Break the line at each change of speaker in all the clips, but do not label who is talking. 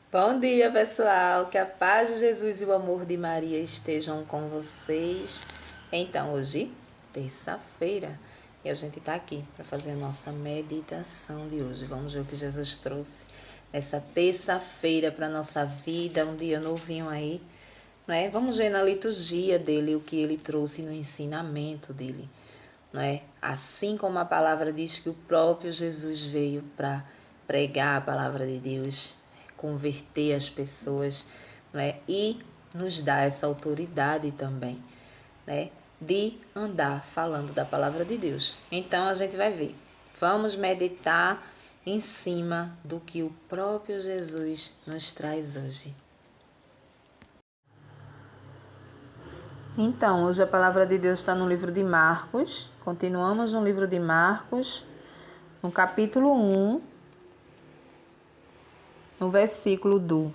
Bom dia, pessoal. Que a paz de Jesus e o amor de Maria estejam com vocês. Então, hoje, terça-feira, e a gente está aqui para fazer a nossa meditação de hoje. Vamos ver o que Jesus trouxe nessa terça-feira para nossa vida, um dia novinho aí, né? Vamos ver na liturgia dele o que ele trouxe no ensinamento dele, não é? Assim como a palavra diz que o próprio Jesus veio para pregar a palavra de Deus, converter as pessoas, não é? E nos dá essa autoridade também, né? De andar falando da palavra de Deus. Então a gente vai ver. Vamos meditar em cima do que o próprio Jesus nos traz hoje. Então, hoje a palavra de Deus está no livro de Marcos. Continuamos no livro de Marcos, no capítulo 1, no versículo do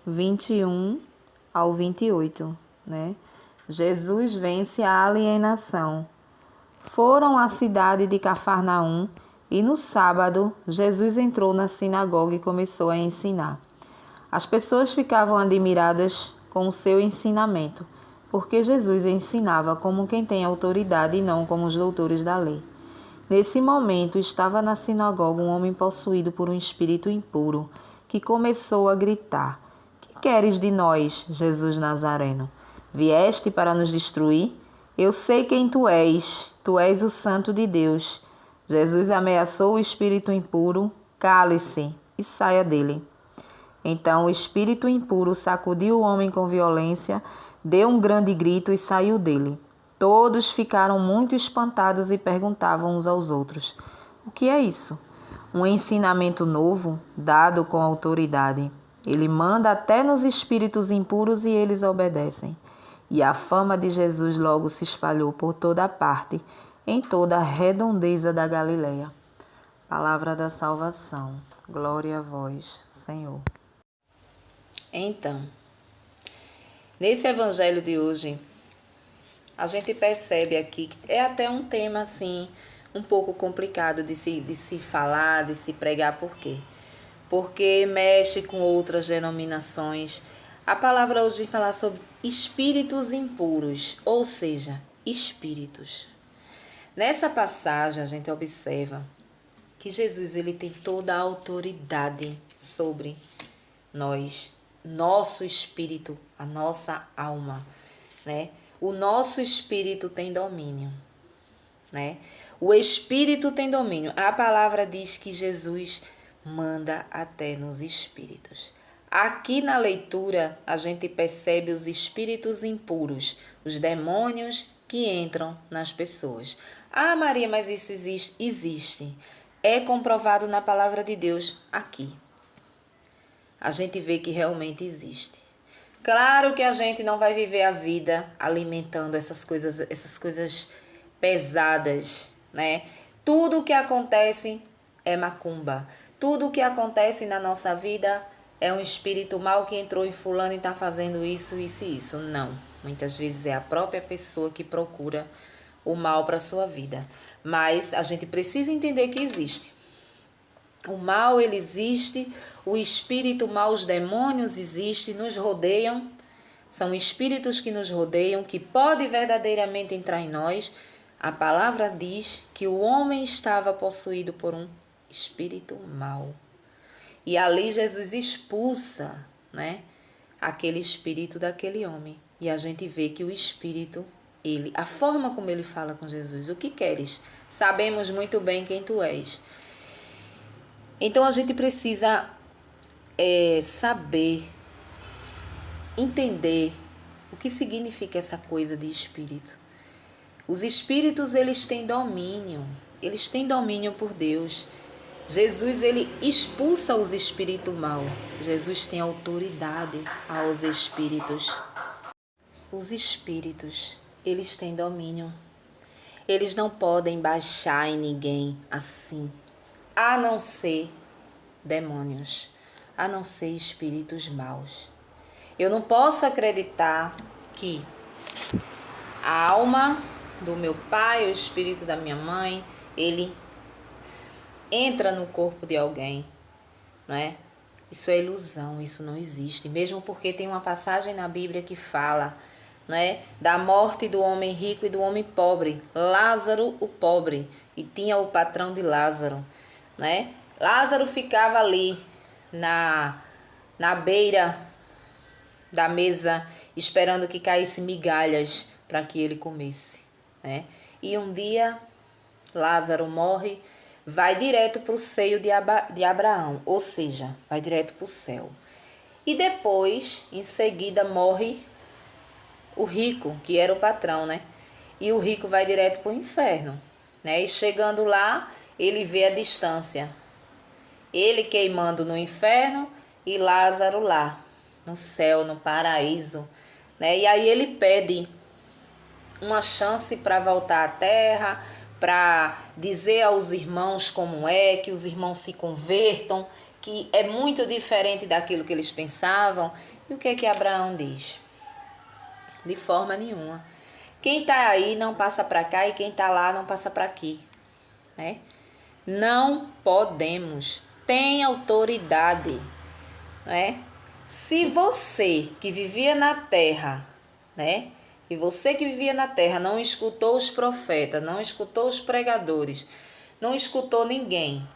21 ao 28, né? Jesus vence a alienação. Foram à cidade de Cafarnaum e no sábado Jesus entrou na sinagoga e começou a ensinar. As pessoas ficavam admiradas com o seu ensinamento, porque Jesus ensinava como quem tem autoridade e não como os doutores da lei. Nesse momento, estava na sinagoga um homem possuído por um espírito impuro, que começou a gritar: Que queres de nós, Jesus Nazareno? Vieste para nos destruir? Eu sei quem tu és o Santo de Deus. Jesus ameaçou o espírito impuro: Cale-se e saia dele. Então o espírito impuro sacudiu o homem com violência, deu um grande grito e saiu dele. Todos ficaram muito espantados e perguntavam uns aos outros: O que é isso? Um ensinamento novo, dado com autoridade. Ele manda até nos espíritos impuros e eles obedecem. E a fama de Jesus logo se espalhou por toda a parte, em toda a redondeza da Galileia. Palavra da salvação. Glória a vós, Senhor. Então, nesse evangelho de hoje, a gente percebe aqui que é até um tema assim, um pouco complicado de se falar, de se pregar. Por quê? Porque mexe com outras denominações. A palavra hoje vem falar sobre espíritos impuros, ou seja, espíritos. Nessa passagem a gente observa que Jesus ele tem toda a autoridade sobre nós, nosso espírito, a nossa alma, né? O nosso espírito tem domínio, né? O espírito tem domínio. A palavra diz que Jesus manda até nos espíritos. Aqui na leitura a gente percebe os espíritos impuros, os demônios que entram nas pessoas. Ah, Maria, mas isso existe? Existe. É comprovado na palavra de Deus aqui. A gente vê que realmente existe. Claro que a gente não vai viver a vida alimentando essas coisas pesadas, né? Tudo o que acontece é macumba. Tudo o que acontece na nossa vida é um espírito mau que entrou em fulano e está fazendo isso, isso e isso. Não. Muitas vezes é a própria pessoa que procura o mal para a sua vida. Mas a gente precisa entender que existe. O mal, ele existe, o espírito mal, os demônios existem, nos rodeiam. São espíritos que nos rodeiam, que podem verdadeiramente entrar em nós. A palavra diz que o homem estava possuído por um espírito mau. E ali Jesus expulsa, né, aquele espírito daquele homem. E a gente vê que o espírito, a forma como ele fala com Jesus: O que queres? Sabemos muito bem quem tu és. Então a gente precisa saber, entender o que significa essa coisa de espírito. Os espíritos, eles têm domínio por Deus. Jesus, ele expulsa os espíritos maus. Jesus tem autoridade aos espíritos. Os espíritos, eles têm domínio. Eles não podem baixar em ninguém assim, a não ser demônios, a não ser espíritos maus. Eu não posso acreditar que a alma do meu pai, o espírito da minha mãe, ele entra no corpo de alguém, não é? Isso é ilusão, isso não existe. Mesmo porque tem uma passagem na Bíblia que fala, não é, da morte do homem rico e do homem pobre. Lázaro, o pobre, e tinha o patrão de Lázaro, né? Lázaro ficava ali na beira da mesa, esperando que caísse migalhas para que ele comesse, né? E um dia Lázaro morre, vai direto para o seio de Abraão, ou seja, vai direto para o céu. E depois, em seguida, morre o rico, que era o patrão, né? E o rico vai direto para o inferno, né? E chegando lá, ele vê a distância. Ele queimando no inferno e Lázaro lá, no céu, no paraíso, né? E aí ele pede uma chance para voltar à terra, para dizer aos irmãos como é, que os irmãos se convertam, que é muito diferente daquilo que eles pensavam. E o que é que Abraão diz? De forma nenhuma. Quem está aí não passa para cá e quem está lá não passa para aqui, né? Não podemos, tem autoridade, né? Se você que vivia na terra, né? E você que vivia na terra não escutou os profetas, não escutou os pregadores, não escutou ninguém,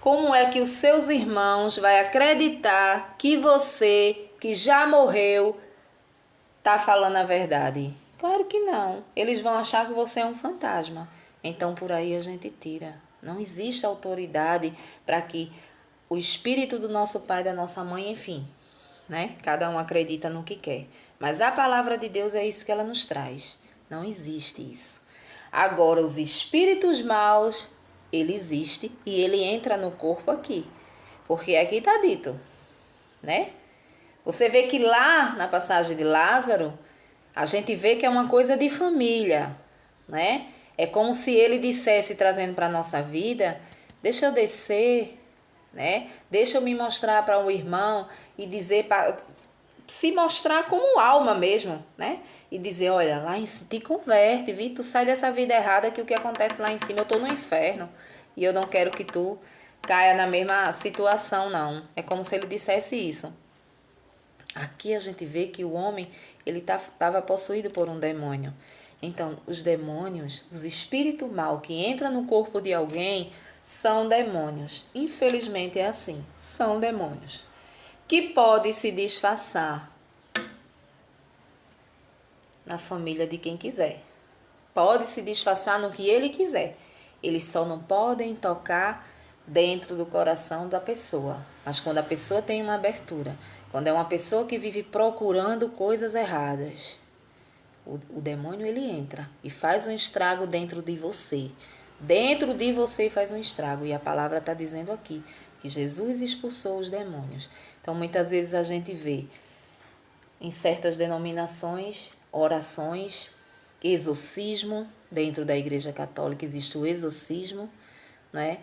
como é que os seus irmãos vai acreditar que você, que já morreu, tá falando a verdade? Claro que não. Eles vão achar que você é um fantasma. Então por aí a gente tira. Não existe autoridade para que o espírito do nosso pai, da nossa mãe, enfim, né? Cada um acredita no que quer. Mas a palavra de Deus é isso que ela nos traz. Não existe isso. Agora, os espíritos maus, ele existe e ele entra no corpo aqui. Porque aqui está dito, né? Você vê que lá na passagem de Lázaro, a gente vê que é uma coisa de família, né? É como se ele dissesse, trazendo para a nossa vida, deixa eu descer, né? Deixa eu me mostrar para um irmão e dizer, se mostrar como alma mesmo, né? E dizer, olha, lá em cima, te converte, vi? Tu sai dessa vida errada que o que acontece lá em cima, eu tô no inferno e eu não quero que tu caia na mesma situação, não. É como se ele dissesse isso. Aqui a gente vê que o homem, ele estava possuído por um demônio. Então, os demônios, os espíritos maus que entram no corpo de alguém, são demônios. Infelizmente é assim, são demônios. Que pode se disfarçar na família de quem quiser. Pode se disfarçar no que ele quiser. Eles só não podem tocar dentro do coração da pessoa. Mas quando a pessoa tem uma abertura, quando é uma pessoa que vive procurando coisas erradas, o demônio ele entra e faz um estrago dentro de você. Dentro de você faz um estrago. E a palavra está dizendo aqui que Jesus expulsou os demônios. Então muitas vezes a gente vê em certas denominações, orações, exorcismo. Dentro da Igreja Católica existe o exorcismo, né?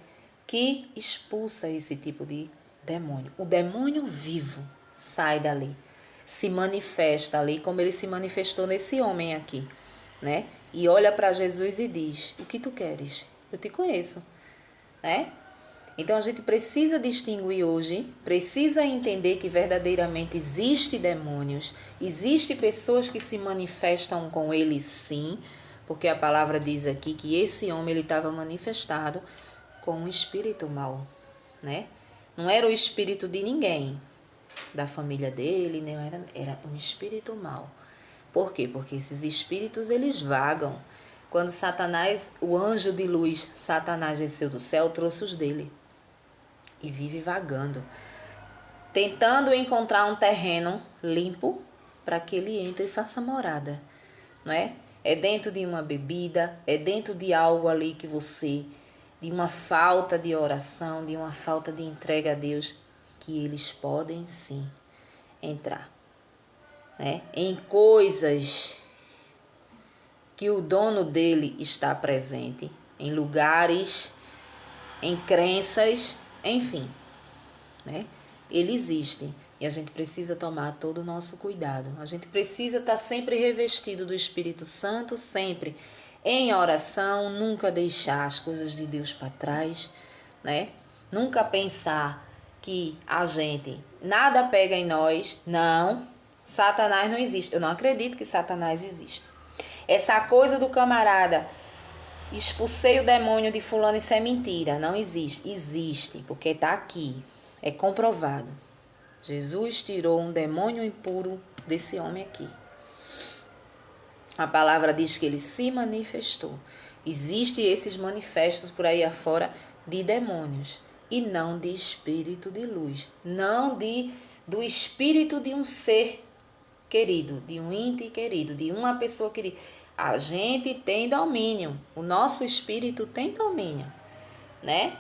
Que expulsa esse tipo de demônio. O demônio vivo sai dali, se manifesta ali como ele se manifestou nesse homem aqui, né? E olha para Jesus e diz, o que tu queres? Eu te conheço, né? Então a gente precisa distinguir hoje, precisa entender que verdadeiramente existe demônios, existe pessoas que se manifestam com ele sim, porque a palavra diz aqui que esse homem ele estava manifestado com um espírito mau, né? Não era o espírito de ninguém, da família dele, não era um espírito mau. Por quê? Porque esses espíritos eles vagam. Quando Satanás, o anjo de luz, Satanás desceu do céu, trouxe os dele e vive vagando, tentando encontrar um terreno limpo para que ele entre e faça morada, não é? É dentro de uma bebida, é dentro de algo ali que você, de uma falta de oração, de uma falta de entrega a Deus, que eles podem sim entrar, né? Em coisas que o dono dele está presente, em lugares, em crenças, enfim, né? Ele existe e a gente precisa tomar todo o nosso cuidado. A gente precisa estar sempre revestido do Espírito Santo, sempre em oração, nunca deixar as coisas de Deus para trás, né? Nunca pensar que a gente nada pega em nós, não, Satanás não existe. Eu não acredito que Satanás existe. Essa coisa do camarada, expulsei o demônio de fulano, isso é mentira, não existe. Existe, porque está aqui, é comprovado. Jesus tirou um demônio impuro desse homem aqui. A palavra diz que ele se manifestou. Existem esses manifestos por aí afora de demônios e não de espírito de luz, não do espírito de um ser querido, de um ente querido, de uma pessoa querida. A gente tem domínio, o nosso espírito tem domínio, né?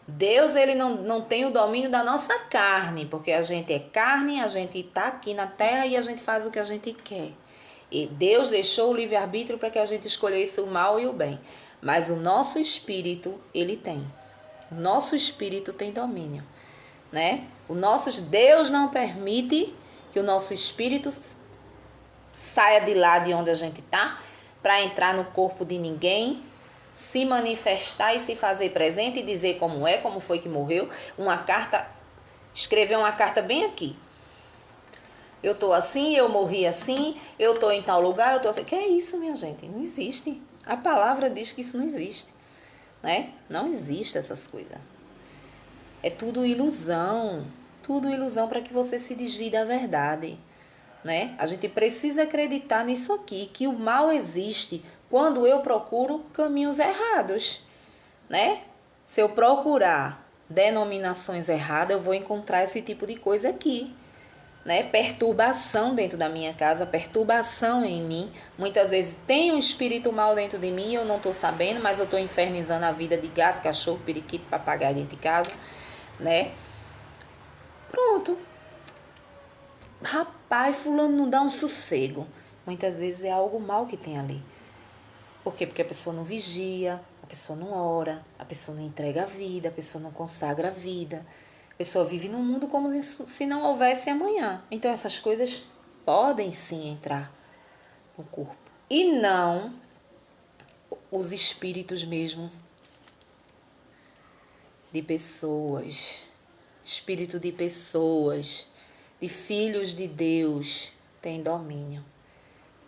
Deus, ele não tem o domínio da nossa carne, porque a gente é carne, a gente está aqui na terra e a gente faz o que a gente quer. E Deus deixou o livre-arbítrio para que a gente escolhesse o mal e o bem. Mas o nosso espírito, ele tem. O nosso espírito tem domínio, né? Deus não permite que o nosso espírito saia de lá de onde a gente está para entrar no corpo de ninguém, se manifestar e se fazer presente e dizer como é, como foi que morreu. Escrever uma carta bem aqui. Eu tô assim, eu morri assim, eu tô em tal lugar, eu tô assim. Que é isso, minha gente? Não existe. A palavra diz que isso não existe, né? Não existe essas coisas. É tudo ilusão para que você se desvie da verdade, né? A gente precisa acreditar nisso aqui, que o mal existe quando eu procuro caminhos errados, né? Se eu procurar denominações erradas, eu vou encontrar esse tipo de coisa aqui, né? Perturbação dentro da minha casa, perturbação em mim. Muitas vezes tem um espírito mal dentro de mim, eu não estou sabendo, mas eu estou infernizando a vida de gato, cachorro, periquito, papagaio dentro de casa, né? Pronto. Rapaz, fulano não dá um sossego. Muitas vezes é algo mal que tem ali. Por quê? Porque a pessoa não vigia, a pessoa não ora, a pessoa não entrega a vida, a pessoa não consagra a vida. A pessoa vive num mundo como se não houvesse amanhã. Então essas coisas podem sim entrar no corpo. E não os espíritos mesmo de pessoas. Espírito de pessoas, de filhos de Deus, tem domínio.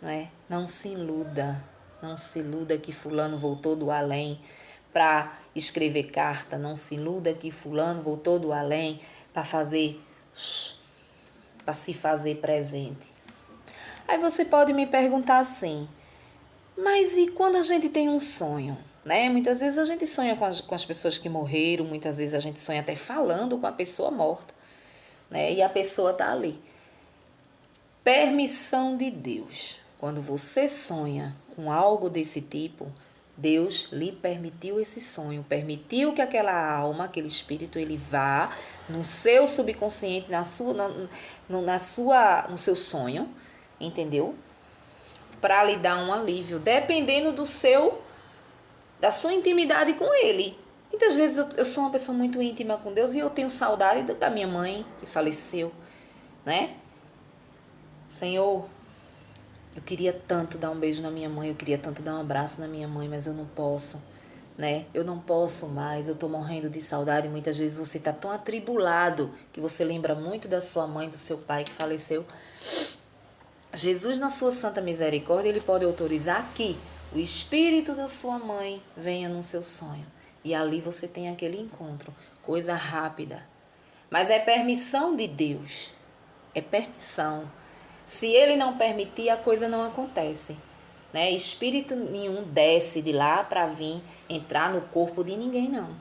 Não é? Não se iluda. Não se iluda que fulano voltou do além para escrever carta. Não se iluda que fulano voltou do além para se fazer presente. Aí você pode me perguntar assim, mas e quando a gente tem um sonho? Né? Muitas vezes a gente sonha com as pessoas que morreram, muitas vezes a gente sonha até falando com a pessoa morta, né? E a pessoa está ali. Permissão de Deus. Quando você sonha com algo desse tipo, Deus lhe permitiu esse sonho, permitiu que aquela alma, aquele espírito, ele vá no seu subconsciente, no seu sonho, entendeu? Para lhe dar um alívio, dependendo da sua intimidade com ele. Muitas vezes eu sou uma pessoa muito íntima com Deus e eu tenho saudade da minha mãe que faleceu, né? Senhor, eu queria tanto dar um beijo na minha mãe, eu queria tanto dar um abraço na minha mãe, mas eu não posso, né? Eu não posso mais, eu tô morrendo de saudade. Muitas vezes você tá tão atribulado que você lembra muito da sua mãe, do seu pai que faleceu. Jesus, na sua santa misericórdia, ele pode autorizar que o espírito da sua mãe venha no seu sonho. E ali você tem aquele encontro, coisa rápida. Mas é permissão de Deus, é permissão. Se ele não permitir, a coisa não acontece, né? Espírito nenhum desce de lá para vir entrar no corpo de ninguém, não.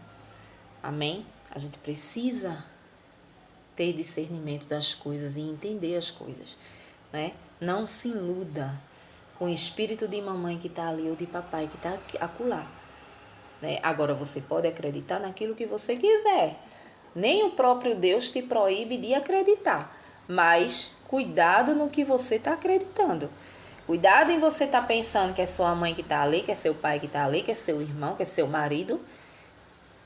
Amém? A gente precisa ter discernimento das coisas e entender as coisas, né? Não se iluda com o espírito de mamãe que está ali ou de papai que está acolá, né? Agora você pode acreditar naquilo que você quiser. Nem o próprio Deus te proíbe de acreditar, mas cuidado no que você está acreditando. Cuidado em você estar pensando que é sua mãe que está ali, que é seu pai que está ali, que é seu irmão, que é seu marido.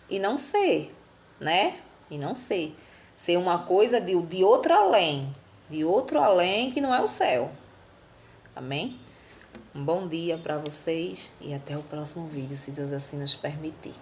E não ser, né? E não ser. Ser uma coisa de outro além. De outro além que não é o céu. Amém? Um bom dia para vocês e até o próximo vídeo, se Deus assim nos permitir.